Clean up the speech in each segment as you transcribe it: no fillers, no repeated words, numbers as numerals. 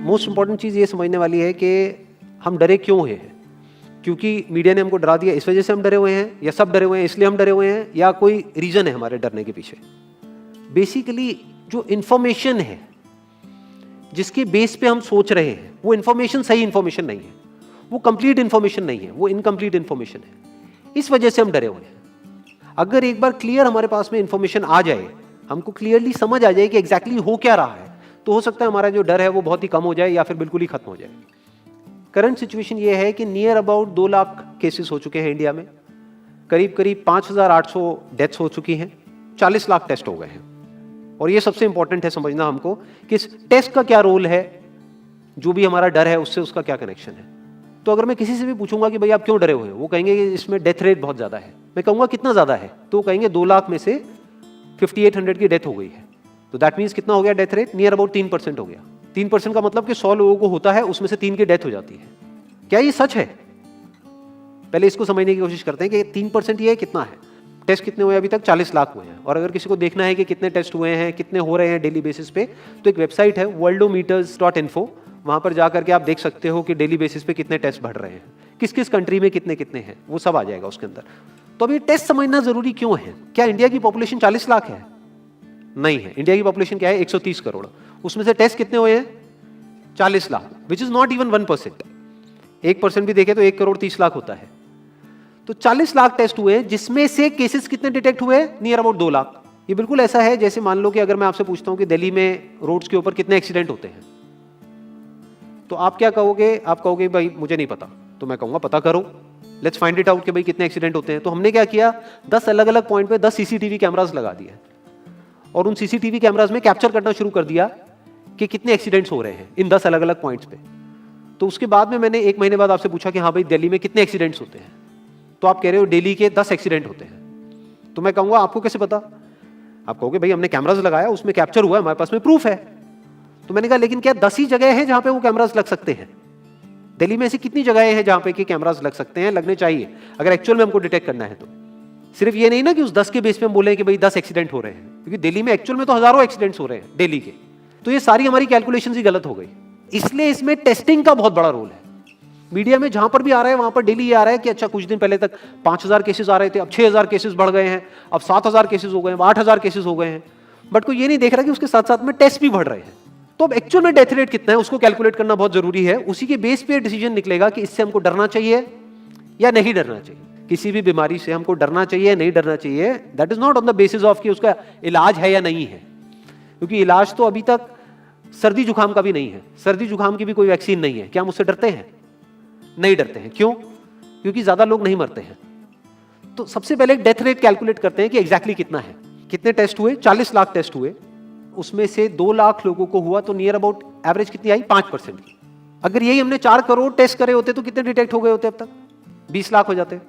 Most important चीज़ ये समझने वाली है कि हम डरे क्यों हैं। क्योंकि मीडिया ने हमको डरा दिया इस वजह से हम डरे हुए हैं, या सब डरे हुए हैं इसलिए हम डरे हुए हैं, या कोई रीज़न है हमारे डरने के पीछे। बेसिकली जो इन्फॉर्मेशन है जिसके बेस पे हम सोच रहे हैं वो इन्फॉर्मेशन सही इन्फॉर्मेशन नहीं है, वो कंप्लीट इन्फॉर्मेशन नहीं है, वो इनकम्प्लीट इन्फॉर्मेशन है। इस वजह से हम डरे हुए हैं। अगर एक बार क्लियर हमारे पास में इन्फॉर्मेशन आ जाए, हमको क्लियरली समझ आ जाए कि एग्जैक्टली हो क्या रहा है, तो हो सकता है हमारा जो डर है वो बहुत ही कम हो जाए या फिर बिल्कुल ही खत्म हो जाए। करंट सिचुएशन ये है कि नियर अबाउट 2 लाख केसेस हो चुके हैं इंडिया में, करीब करीब 5,800 डेथ्स हो चुकी हैं, 40 लाख टेस्ट हो गए हैं। और ये सबसे इंपॉर्टेंट है समझना हमको कि इस टेस्ट का क्या रोल है, जो भी हमारा डर है उससे उसका क्या कनेक्शन है। तो अगर मैं किसी से भी पूछूंगा कि भाई आप क्यों डरे हुए हो, वो कहेंगे कि इसमें डेथ रेट बहुत ज्यादा है। मैं कहूंगा कितना ज्यादा है, तो वो कहेंगे 2 लाख में से 5800 की डेथ हो गई है। तो दैट मीन्स कितना हो गया डेथ रेट, नियर अबाउट 3% हो गया। 3% का मतलब कि 100 लोगों को होता है, उसमें से 3 की डेथ हो जाती है। क्या ये सच है? पहले इसको समझने की कोशिश करते हैं कि 3% ये कितना है। टेस्ट कितने हुए अभी तक? 40 लाख हुए हैं। और अगर किसी को देखना है कि कितने टेस्ट हुए हैं, कितने हो रहे हैं डेली बेसिस पे, तो एक वेबसाइट है worldometers.info, वहां पर जाकर के आप देख सकते हो कि डेली बेसिस पे कितने टेस्ट बढ़ रहे हैं, किस किस कंट्री में कितने कितने हैं, वो सब आ जाएगा उसके अंदर। तो अभी टेस्ट समझना जरूरी क्यों है? क्या इंडिया की पॉपुलेशन 40 लाख है? नहीं है। इंडिया की पॉपुलेशन क्या है? 130 करोड़। उसमें से टेस्ट कितने हुए हैं? 40 lakh, which is not even 1%। 1% भी देखे तो 1 करोड़ 30 लाख होता है। तो 40 लाख टेस्ट हुए, जिसमें से केसेस कितने डिटेक्ट हुए? Near about 2 lakh. ये बिल्कुल ऐसा है जैसे मान लो कि अगर मैं आपसे पूछता हूं कि दिल्ली में रोड्स के ऊपर कितने एक्सीडेंट होते हैं, तो आप क्या कहोगे? आप कहोगे भाई मुझे नहीं पता। तो मैं कहूंगा पता करो, लेट्स फाइंड इट आउट कि भाई कितने एक्सीडेंट होते हैं। तो हमने क्या किया, 10 अलग अलग पॉइंट पे 10 सीसीटीवी कैमरास लगा दिए और उन सीसीटीवी कैमरास में कैप्चर करना शुरू कर दिया कि कितने एक्सीडेंट्स हो रहे हैं इन 10 अलग अलग पॉइंट्स पे। तो उसके बाद में मैंने 1 महीने बाद आपसे पूछा कि हाँ भाई दिल्ली में कितने एक्सीडेंट्स होते हैं, तो आप कह रहे हो दिल्ली के 10 एक्सीडेंट होते हैं। तो मैं कहूंगा आपको कैसे पता? आप कहोगे भाई हमने कैमरास लगाया, उसमें कैप्चर हुआ, हमारे पास में प्रूफ है। तो मैंने कहा लेकिन क्या 10 ही जगह है जहां पे वो कैमरास लग सकते हैं? दिल्ली में ऐसी कितनी जगहें हैं जहां पे कि कैमरास लग सकते हैं, लगने चाहिए अगर एक्चुअल में हमको डिटेक्ट करना है। तो सिर्फ ये नहीं ना कि उस 10 के बेस पे हम बोले कि भाई 10 एक्सीडेंट हो रहे हैं, क्योंकि दिल्ली में एक्चुअल में तो हजारों एक्सीडेंट्स हो रहे हैं डेली के। तो ये सारी हमारी कैलकुलेशन ही गलत हो गई। इसलिए इसमें टेस्टिंग का बहुत बड़ा रोल है। मीडिया में जहां पर भी आ रहा है वहां पर डेली ये आ रहा है कि अच्छा कुछ दिन पहले तक 5,000 केसेस आ रहे थे, अब 6,000 केसेस बढ़ गए हैं, अब 7,000 केसेस हो गए हैं, 8,000 केसेस हो गए हैं। बट कोई ये नहीं देख रहा कि उसके साथ साथ में टेस्ट भी बढ़ रहे हैं। तो अब एक्चुअल में डेथ रेट कितना है उसको कैलकुलेट करना बहुत जरूरी है। उसी के बेस पे डिसीजन निकलेगा कि इससे हमको डरना चाहिए या नहीं डरना चाहिए। किसी भी बीमारी से हमको डरना चाहिए नहीं डरना चाहिए, that is not on the basis of कि उसका इलाज है या नहीं है, क्योंकि इलाज तो अभी तक सर्दी जुकाम का भी नहीं है, सर्दी जुकाम की भी कोई वैक्सीन नहीं है। क्या हम उससे डरते हैं? नहीं डरते हैं। क्यों? क्योंकि ज्यादा लोग नहीं मरते हैं। तो सबसे पहले डेथ रेट कैलकुलेट करते हैं कि एग्जैक्टली कितना है। कितने टेस्ट हुए? 40 लाख टेस्ट हुए, उसमें से 2 लाख लोगों को हुआ, तो नियर अबाउट एवरेज कितनी आई? 5% की। अगर यही हमने 4 करोड़ टेस्ट करे होते तो कितने डिटेक्ट हो गए होते? अब तक 20 लाख हो जाते।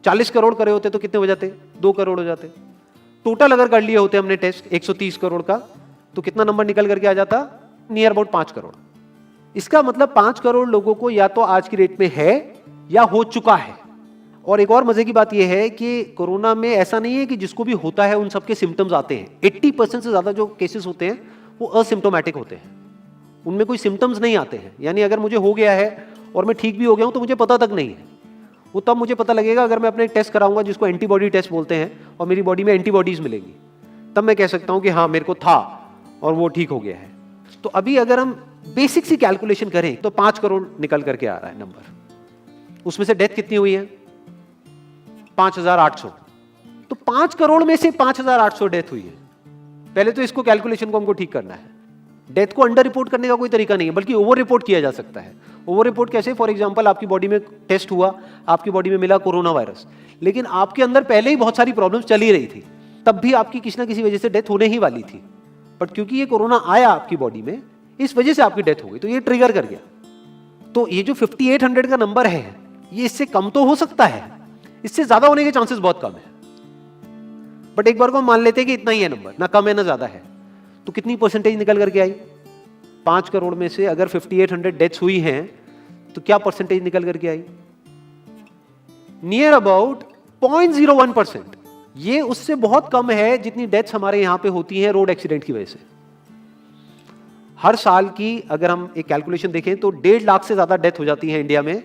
40 करोड़ करे होते तो कितने हो जाते? 2 करोड़ हो जाते। टोटल अगर कर लिए होते हमने टेस्ट 130 करोड़ का, तो कितना नंबर निकल करके आ जाता? Near about 5 crore. इसका मतलब 5 करोड़ लोगों को या तो आज की डेट में है या हो चुका है। और एक और मजे की बात यह है कि कोरोना में ऐसा नहीं है कि जिसको भी होता है उन सबके सिम्टम्स आते हैं। 80% से ज्यादा जो केसेस होते हैं वो असिम्टोमेटिक होते हैं, उनमें कोई सिम्टम्स नहीं आते हैं। यानी अगर मुझे हो गया है और मैं ठीक भी हो गया हूं तो मुझे पता तक नहीं है। वो तब मुझे पता लगेगा अगर मैं अपने एक टेस्ट कराऊंगा जिसको एंटीबॉडी टेस्ट बोलते हैं, और मेरी बॉडी में एंटीबॉडीज मिलेंगी, तब मैं कह सकता हूं कि हाँ मेरे को था और वो ठीक हो गया है। तो अभी अगर हम बेसिक सी कैलकुलेशन करें तो 5 करोड़ निकल करके आ रहा है नंबर। उसमें से डेथ कितनी हुई है? 5,800। तो 5 करोड़ में से 5,800 डेथ हुई है। पहले तो इसको कैलकुलेशन को हमको ठीक करना है। डेथ को अंडर रिपोर्ट करने का कोई तरीका नहीं है, बल्कि ओवर रिपोर्ट किया जा सकता है। ओवर रिपोर्ट कैसे? फॉर एग्जांपल आपकी बॉडी में टेस्ट हुआ, आपकी बॉडी में मिला कोरोना वायरस, लेकिन आपके अंदर पहले ही बहुत सारी प्रॉब्लम्स चली रही थी, तब भी आपकी किसी ना किसी वजह से डेथ होने ही वाली थी। बट क्योंकि ये कोरोना आया आपकी बॉडी में, इस वजह से आपकी डेथ हो गई, तो ये ट्रिगर कर गया। तो ये जो 5800 का नंबर है, ये इससे कम तो हो सकता है, इससे ज्यादा होने के चांसेस बहुत कम है। बट एक बार को हम मान लेते हैं कि इतना ही है नंबर, ना कम है ना ज्यादा है, तो कितनी परसेंटेज निकल करके आई? 5 करोड़ में से अगर 5800 डेथ्स हुई हैं तो क्या परसेंटेज निकल करके आई? Near about 0.01%। ये उससे बहुत कम है जितनी डेथ्स हमारे यहां पे होती हैं रोड एक्सीडेंट की वजह से। हर साल की अगर हम एक कैलकुलेशन देखें तो 1.5 लाख से ज्यादा डेथ हो जाती है इंडिया में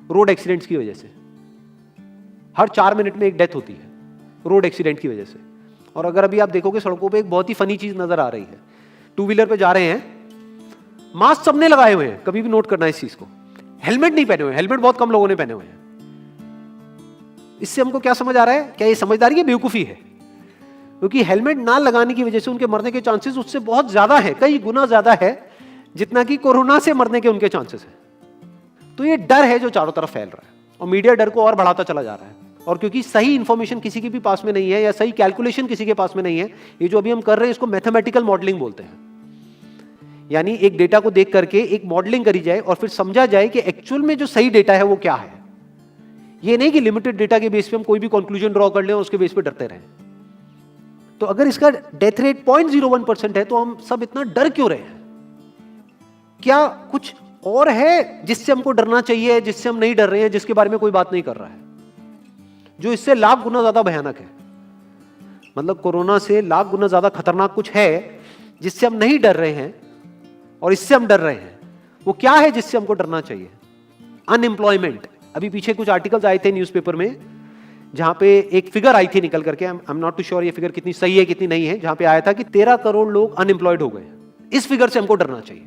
रोड एक्सीडेंट्स की वजह से। हर 4 मिनट में एक डेथ होती है रोड एक्सीडेंट की वजह से। और अगर अभी आप देखोगे सड़कों पे एक बहुत ही फनी चीज नजर आ रही है, टू व्हीलर पे जा रहे हैं, मास्क सबने लगाए हुए हैं, कभी भी नोट करना इस चीज को, हेलमेट नहीं पहने हुए, हेलमेट बहुत कम लोगों ने पहने हुए हैं। इससे हमको क्या समझ आ रहा है, क्या ये समझदारी है, बेवकूफी है? क्योंकि हेलमेट ना लगाने की वजह से उनके मरने के चांसेस उससे बहुत ज्यादा है, कई गुना ज्यादा है जितना कि कोरोना से मरने के उनके चांसेस है। तो ये डर है जो चारों तरफ फैल रहा है और मीडिया डर को और बढ़ाता चला जा रहा है। और क्योंकि सही इंफॉर्मेशन किसी के भी पास में नहीं है या सही कैलकुलेशन किसी के पास में नहीं है, ये जो अभी हम कर रहे हैं इसको मैथमेटिकल मॉडलिंग बोलते हैं। यानी एक डेटा को देख करके एक मॉडलिंग करी जाए और फिर समझा जाए कि एक्चुअल में जो सही डेटा है वो क्या है। ये नहीं कि लिमिटेड डेटा के बेस पे हम कोई भी कंक्लूजन ड्रॉ कर लें और उसके बेस पे डरते रहें। तो अगर इसका डेथ रेट 0.01% है तो हम सब इतना डर क्यों रहे हैं? क्या कुछ और है जिससे हमको डरना चाहिए, जिससे हम नहीं डर रहे हैं, जिसके बारे में कोई बात नहीं कर रहा है, जो इससे लाख गुना ज्यादा भयानक है? मतलब कोरोना से लाख गुना ज्यादा खतरनाक कुछ है जिससे हम नहीं डर रहे हैं और इससे हम डर रहे हैं। वो क्या है जिससे हमको डरना चाहिए? अनएम्प्लॉयमेंट। अभी पीछे कुछ आर्टिकल्स आए थे न्यूज़पेपर में जहां पे एक फिगर आई थी निकल करके, I am not too sure ये फिगर कितनी सही है कितनी नहीं है, जहां पे आया था कि 13 करोड़ लोग अनएम्प्लॉयड हो गए। इस फिगर से हमको डरना चाहिए।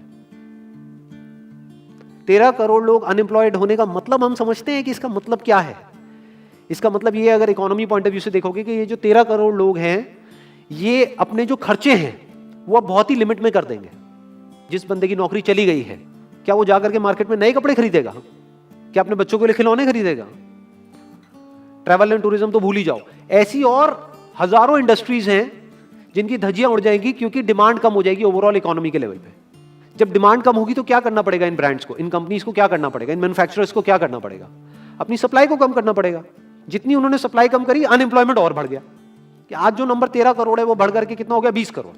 13 करोड़ लोग अनएम्प्लॉयड होने का मतलब हम समझते हैं कि इसका मतलब क्या है? इसका मतलब ये, अगर इकोनॉमी पॉइंट ऑफ व्यू से देखोगे, कि ये जो 13 करोड़ लोग हैं ये अपने जो खर्चे हैं वो अब बहुत ही लिमिट में कर देंगे। जिस बंदे की नौकरी चली गई है, क्या वो जाकर के मार्केट में नए कपड़े खरीदेगा? क्या अपने बच्चों के लिए खिलौने खरीदेगा? ट्रैवल एंड टूरिज्म तो भूल ही जाओ। ऐसी और हजारों इंडस्ट्रीज हैं जिनकी धज्जियां उड़ जाएंगी क्योंकि डिमांड कम हो जाएगी ओवरऑल इकोनॉमी के लेवल पे। जब डिमांड कम होगी तो क्या करना पड़ेगा इन ब्रांड्स को, इन कंपनीज को क्या करना पड़ेगा, इन मैन्युफैक्चरर्स को क्या करना पड़ेगा? अपनी सप्लाई को कम करना पड़ेगा। जितनी उन्होंने सप्लाई कम करी, अनएम्प्लॉयमेंट और बढ़ गया कि आज जो नंबर 13 करोड़ है वो बढ़ करके कितना हो गया, 20 करोड़।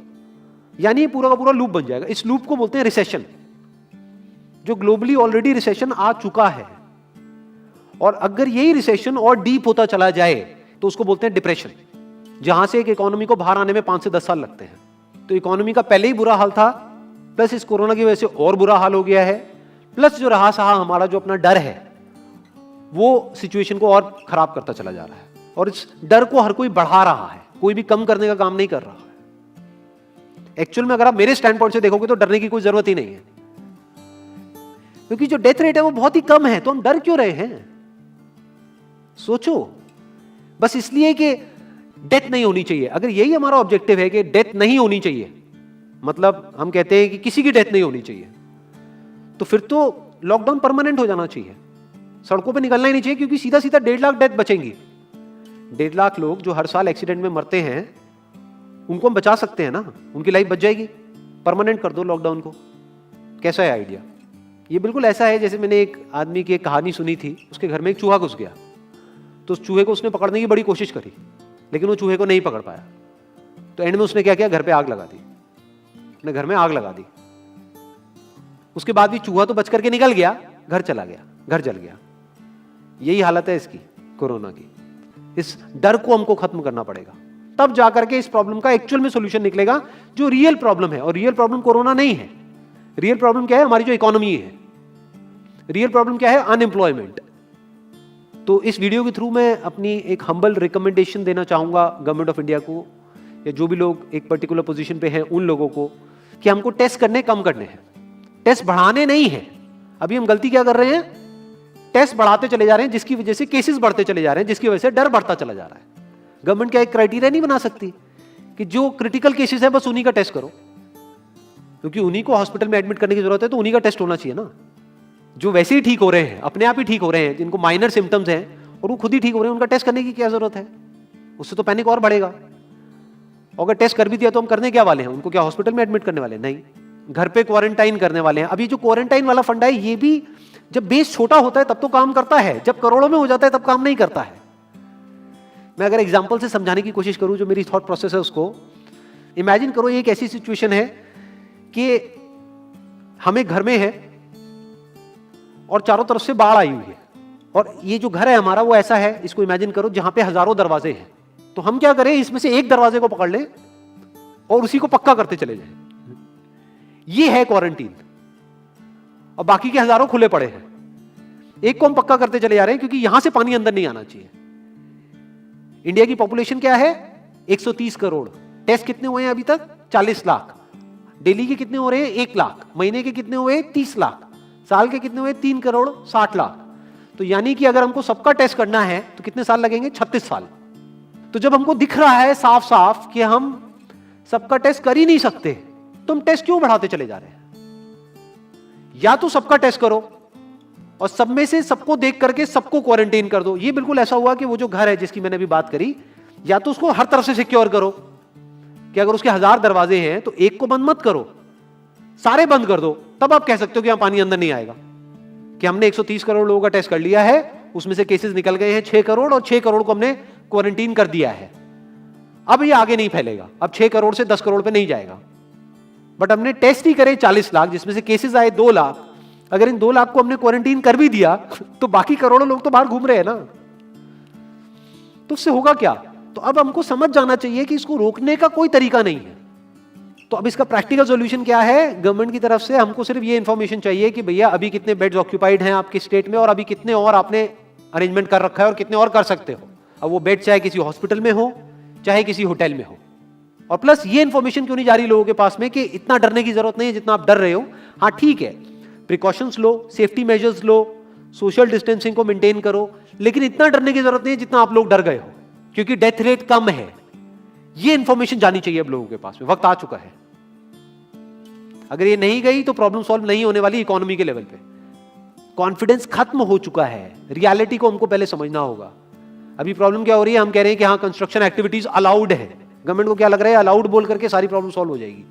यानी पूरा का पूरा लूप बन जाएगा। इस लूप को बोलते हैं रिसेशन, जो ग्लोबली ऑलरेडी रिसेशन आ चुका है। और अगर यही रिसेशन और डीप होता चला जाए तो उसको बोलते हैं डिप्रेशन, जहां से एक इकोनॉमी को बाहर आने में 5 से 10 साल लगते हैं। तो इकोनॉमी का पहले ही बुरा हाल था, प्लस इस कोरोना की वजह से और बुरा हाल हो गया है, प्लस जो रहा सहा हमारा जो अपना डर है वो सिचुएशन को और खराब करता चला जा रहा है। और इस डर को हर कोई बढ़ा रहा है, कोई भी कम करने का काम नहीं कर रहा है। एक्चुअल में अगर आप मेरे स्टैंड पॉइंट से देखोगे तो डरने की कोई जरूरत ही नहीं है, क्योंकि जो डेथ रेट है वो बहुत ही कम है। तो हम डर क्यों रहे हैं? सोचो। बस इसलिए कि डेथ नहीं होनी चाहिए। अगर यही हमारा ऑब्जेक्टिव है कि डेथ नहीं होनी चाहिए, मतलब हम कहते हैं कि किसी की डेथ नहीं होनी चाहिए, तो फिर तो लॉकडाउन परमानेंट हो जाना चाहिए, सड़कों पे निकलना ही नहीं चाहिए, क्योंकि सीधा सीधा 1.5 लाख डेथ बचेंगी। 1.5 लाख लोग जो हर साल एक्सीडेंट में मरते हैं उनको हम बचा सकते हैं ना, उनकी लाइफ बच जाएगी। परमानेंट कर दो लॉकडाउन को। कैसा है आइडिया? ये बिल्कुल ऐसा है जैसे मैंने एक आदमी की एक कहानी सुनी थी, उसके घर में एक चूहा घुस गया, तो उस चूहे को उसने पकड़ने की बड़ी कोशिश करी, लेकिन वो चूहे को नहीं पकड़ पाया। तो एंड में उसने क्या किया, घर पे आग लगा दी, अपने घर में आग लगा दी। उसके बाद भी चूहा तो बच करके निकल गया, घर चला गया, घर जल गया। यही हालत है इसकी, कोरोना की। इस डर को हमको खत्म करना पड़ेगा, तब जाकर के इस प्रॉब्लम का एक्चुअल में सॉल्यूशन निकलेगा, जो रियल प्रॉब्लम है। और रियल प्रॉब्लम कोरोना नहीं है। रियल प्रॉब्लम क्या है? हमारी जो इकोनॉमी है। रियल प्रॉब्लम क्या है? अनएम्प्लॉयमेंट। तो इस वीडियो के थ्रू मैं अपनी एक हम्बल रिकमेंडेशन देना चाहूंगा गवर्नमेंट ऑफ इंडिया को, या जो भी लोग एक पर्टिकुलर पोजीशन पे हैं उन लोगों को, कि हमको टेस्ट करने कम करने हैं, टेस्ट बढ़ाने नहीं है। अभी हम गलती क्या कर रहे हैं? टेस्ट बढ़ाते चले जा रहे हैं, जिसकी वजह से केसेस बढ़ते चले जा रहे हैं, जिसकी वजह से डर बढ़ता चला जा रहा है। गवर्नमेंट क्या एक क्राइटेरिया नहीं बना सकती कि जो क्रिटिकल केसेस है बस उन्हीं का टेस्ट करो, क्योंकि उन्हीं को हॉस्पिटल में एडमिट करने की जरूरत है, तो उन्हीं का टेस्ट होना चाहिए ना। जो वैसे ही ठीक हो रहे हैं, अपने आप ही ठीक हो रहे हैं, जिनको माइनर सिम्टम्स हैं और वो खुद ही ठीक हो रहे हैं, उनका टेस्ट करने की क्या जरूरत है? उससे तो पैनिक और बढ़ेगा। और अगर टेस्ट कर भी दिया तो हम करने क्या वाले हैं? उनको क्या हॉस्पिटल में एडमिट करने वाले हैं? नहीं, घर पे क्वारंटाइन करने वाले हैं। अभी जो क्वारंटाइन वाला फंडा है, ये भी जब बेस छोटा होता है तब तो काम करता है, जब करोड़ों में हो जाता है तब काम नहीं करता है। मैं अगर एग्जांपल से समझाने की कोशिश करूं, जो मेरी थॉट प्रोसेस है उसको इमेजिन करो। ये एक ऐसी सिचुएशन है कि हम एक घर में है और चारों तरफ से बाढ़ आई हुई है, और ये जो घर है हमारा वो ऐसा है, इसको इमेजिन करो, जहां पे हजारों दरवाजे हैं। तो हम क्या करें, इसमें से एक दरवाजे को पकड़ लें और उसी को पक्का करते चले जाएं। ये है क्वारंटीन, और बाकी के हजारों खुले पड़े हैं। एक को हम पक्का करते चले जा रहे हैं क्योंकि यहां से पानी अंदर नहीं आना चाहिए। इंडिया की पॉपुलेशन क्या है? 130 करोड़। टेस्ट कितने हुए हैं अभी तक? 40 लाख। दिल्ली के कितने हो रहे हैं? 1 लाख। महीने के कितने हुए? 30 लाख। साल के कितने हुए? 3 करोड़ 60 लाख। तो यानी कि अगर हमको सबका टेस्ट करना है तो कितने साल लगेंगे? 36 साल। तो जब हमको दिख रहा है साफ साफ कि हम सबका टेस्ट कर ही नहीं सकते, तो हम टेस्ट क्यों बढ़ाते चले जा रहे हैं? या तो सबका टेस्ट करो और सब में से सबको देख करके सबको क्वारंटाइन कर दो। ये बिल्कुल ऐसा हुआ कि वो जो घर है जिसकी मैंने अभी बात करी, या तो उसको हर तरफ से सिक्योर करो कि अगर उसके 1000 दरवाजे हैं तो एक को बंद मत करो, सारे बंद कर दो। तब आप कह सकते हो कि यहां पानी अंदर नहीं आएगा, कि हमने 130 करोड़ लोगों का टेस्ट कर लिया है, उसमें से केसेस निकल गए हैं 6 करोड़ और 6 करोड़ को हमने क्वारंटीन कर दिया है, अब ये आगे नहीं फैलेगा, अब 6 करोड़ से 10 करोड़ पे नहीं जाएगा। बट हमने टेस्ट ही करे 40 लाख, जिसमें से केसेस आए 2 लाख। अगर इन 2 लाख को हमने क्वारंटीन कर भी दिया तो बाकी करोड़ों लोग तो बाहर घूम रहे हैं ना, तो उससे होगा क्या? तो अब हमको समझ जाना चाहिए कि इसको रोकने का कोई तरीका नहीं है। तो अब इसका प्रैक्टिकल सॉल्यूशन क्या है? गवर्नमेंट की तरफ से हमको सिर्फ ये इंफॉर्मेशन चाहिए कि भैया अभी कितने बेड्स ऑक्यूपाइड हैं आपके स्टेट में, और अभी कितने और आपने अरेंजमेंट कर रखा है और कितने और कर सकते हो। अब वो बेड चाहे किसी हॉस्पिटल में हो चाहे किसी होटल में हो। और प्लस ये इंफॉर्मेशन क्यों नहीं जा रही लोगों के पास में कि इतना डरने की जरूरत नहीं है जितना आप डर रहे हो। हाँ ठीक है, प्रिकॉशंस लो, सेफ्टी मेजर्स लो, सोशल डिस्टेंसिंग को मेंटेन करो, लेकिन इतना डरने की जरूरत नहीं है जितना आप लोग डर गए हो, क्योंकि डेथ रेट कम है। ये इंफॉर्मेशन जानी चाहिए अब लोगों के पास में, वक्त आ चुका है। अगर ये नहीं गई तो प्रॉब्लम सॉल्व नहीं होने वाली इकोनॉमी के लेवल पे। कॉन्फिडेंस खत्म हो चुका है, रियलिटी को हमको पहले समझना होगा। अभी प्रॉब्लम क्या हो रही है? हम कह रहे हैं कि हाँ कंस्ट्रक्शन एक्टिविटीज अलाउड है। गवर्नमेंट को क्या लग रहा है? अलाउड बोल करके सारी प्रॉब्लम सॉल्व हो जाएगी।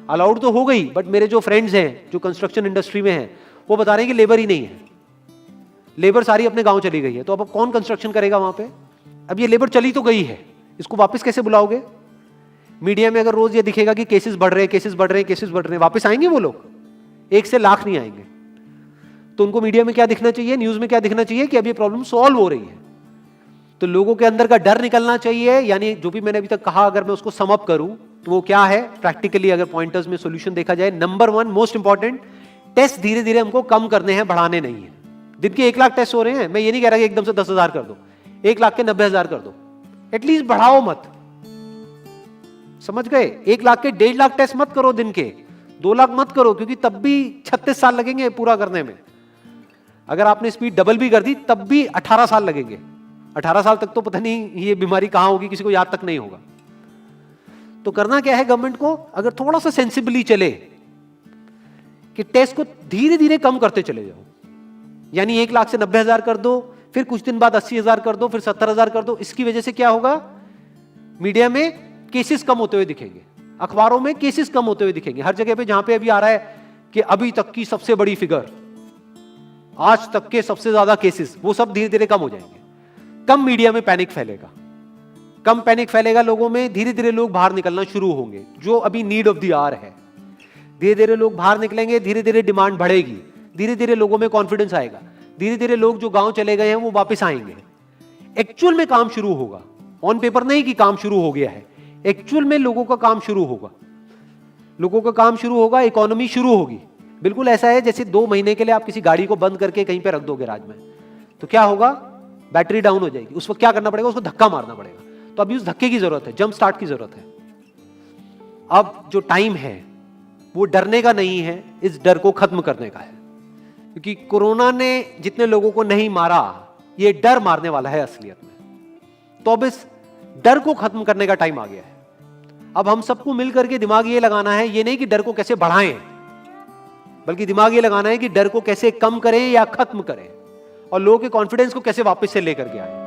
अलाउड तो हो गई, बट मेरे जो फ्रेंड्स हैं जो कंस्ट्रक्शन इंडस्ट्री में हैं वो बता रहे हैं कि लेबर ही नहीं है, लेबर सारी अपने गांव चली गई है। तो अब कौन कंस्ट्रक्शन करेगा वहां पे? अब ये लेबर चली तो गई है, इसको वापस कैसे बुलाओगे? मीडिया में अगर रोज ये दिखेगा कि केसेस बढ़ रहे हैं, केसेस बढ़ रहे हैं, केसेस बढ़ रहे हैं, वापस आएंगे वो लोग? 1 से लाख नहीं आएंगे। तो उनको मीडिया में क्या दिखना चाहिए, न्यूज में क्या दिखना चाहिए? कि अब ये प्रॉब्लम सॉल्व हो रही है। तो लोगों के अंदर का डर निकलना चाहिए। यानी जो भी मैंने अभी तक कहा, अगर मैं उसको सम अप करूं तो वो क्या है प्रैक्टिकली, अगर पॉइंटर्स में सॉल्यूशन देखा जाए। नंबर 1 मोस्ट इंपॉर्टेंट, टेस्ट धीरे धीरे हमको कम करने हैं, बढ़ाने नहीं है। दिन के 1 लाख टेस्ट हो रहे हैं, मैं ये नहीं कह रहा कि एकदम से 10,000 कर दो, 1 लाख के 90,000 कर दो, एटलीस्ट बढ़ाओ मत। समझ गए? 1 लाख के 1.5 लाख टेस्ट मत करो दिन के, 2 लाख मत करो, क्योंकि तब भी 36 साल लगेंगे पूरा करने में। अगर आपने स्पीड डबल भी कर दी तब भी 18 साल लगेंगे। 18 साल तक तो पता नहीं ये बीमारी कहां होगी, किसी को याद तक नहीं होगा। तो करना क्या है गवर्नमेंट को? अगर थोड़ा सा सेंसिबली चले कि टेस्ट को धीरे धीरे कम करते चले जाओ, यानी 1 लाख से 90,000 कर दो, फिर कुछ दिन बाद 80,000 कर दो, फिर 70,000 कर दो। इसकी वजह से क्या होगा? मीडिया में केसेस कम होते हुए दिखेंगे, अखबारों में केसेस कम होते हुए दिखेंगे, हर जगह पे जहां पे अभी आ रहा है कि अभी तक की सबसे बड़ी फिगर, आज तक के सबसे ज्यादा केसेस, वो सब धीरे धीरे कम हो जाएंगे। कम मीडिया में पैनिक फैलेगा, कम पैनिक फैलेगा लोगों में, धीरे धीरे लोग बाहर निकलना शुरू होंगे, जो अभी नीड ऑफ द आवर है। धीरे धीरे लोग बाहर निकलेंगे, धीरे धीरे डिमांड बढ़ेगी, धीरे धीरे लोगों में कॉन्फिडेंस आएगा, धीरे धीरे लोग जो गांव चले गए हैं वो वापस आएंगे। एक्चुअल में काम शुरू होगा, ऑन पेपर नहीं कि काम शुरू हो गया है, एक्चुअल में लोगों का काम शुरू होगा, लोगों का काम शुरू होगा, इकोनॉमी शुरू होगी। बिल्कुल ऐसा है जैसे 2 महीने के लिए आप किसी गाड़ी को बंद करके कहीं पे रख दोगे राज में, तो क्या होगा? बैटरी डाउन हो जाएगी। उस वक्त क्या करना पड़ेगा? उसको धक्का मारना पड़ेगा। तो अभी उस धक्के की जरूरत है, जंप स्टार्ट की जरूरत है। अब जो टाइम है वो डरने का नहीं है, इस डर को खत्म करने का है। क्योंकि कोरोना ने जितने लोगों को नहीं मारा, ये डर मारने वाला है असलियत में। तो अब इस डर को खत्म करने का टाइम आ गया है। अब हम सबको मिलकर के दिमाग ये लगाना है, ये नहीं कि डर को कैसे बढ़ाएं, बल्कि दिमाग ये लगाना है कि डर को कैसे कम करें या खत्म करें, और लोगों के कॉन्फिडेंस को कैसे वापस से लेकर के आए।